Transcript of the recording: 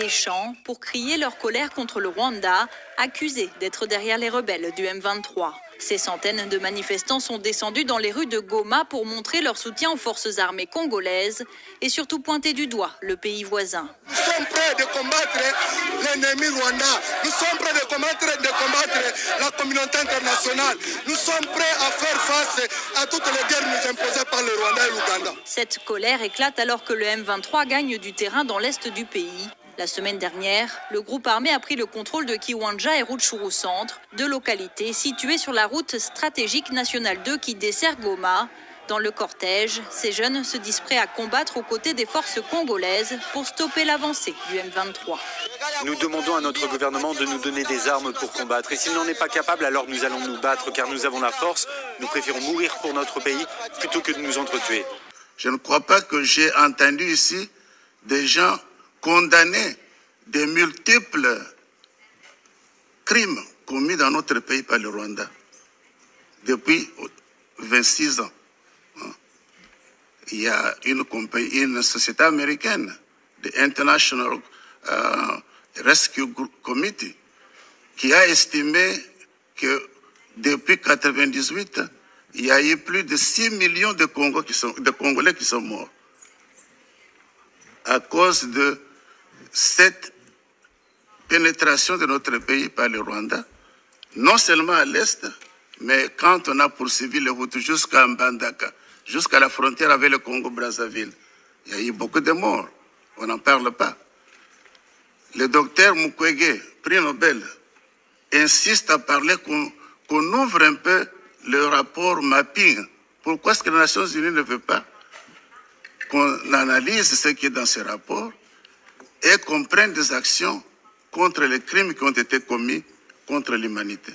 les champs pour crier leur colère contre le Rwanda, accusé d'être derrière les rebelles du M23. Ces centaines de manifestants sont descendus dans les rues de Goma pour montrer leur soutien aux forces armées congolaises et surtout pointer du doigt le pays voisin. Nous sommes prêts de combattre l'ennemi rwandais. Nous sommes prêts de combattre la communauté internationale. Nous sommes prêts à faire face à toutes les guerres nous imposées par le Rwanda et l'Ouganda. Cette colère éclate alors que le M23 gagne du terrain dans l'est du pays. La semaine dernière, le groupe armé a pris le contrôle de Kiwanja et Rutshuru Centre, deux localités situées sur la route stratégique nationale 2 qui dessert Goma. Dans le cortège, ces jeunes se disent prêts à combattre aux côtés des forces congolaises pour stopper l'avancée du M23. Nous demandons à notre gouvernement de nous donner des armes pour combattre. Et s'il n'en est pas capable, alors nous allons nous battre car nous avons la force. Nous préférons mourir pour notre pays plutôt que de nous entretuer. Je ne crois pas que j'ai entendu ici des gens condamnés des multiples crimes commis dans notre pays par le Rwanda depuis 26 ans. Il y a une société américaine, the International Rescue Committee, qui a estimé que depuis 1998, il y a eu plus de 6 millions de Congolais qui sont morts à cause de cette pénétration de notre pays par le Rwanda, non seulement à l'est, mais quand on a poursuivi les routes jusqu'à Mbandaka, jusqu'à la frontière avec le Congo-Brazzaville, il y a eu beaucoup de morts. On n'en parle pas. Le docteur Mukwege, prix Nobel, insiste à parler qu'on ouvre un peu le rapport mapping. Pourquoi est-ce que les Nations Unies ne veulent pas qu'on analyse ce qui est dans ce rapport et qu'on prenne des actions contre les crimes qui ont été commis contre l'humanité?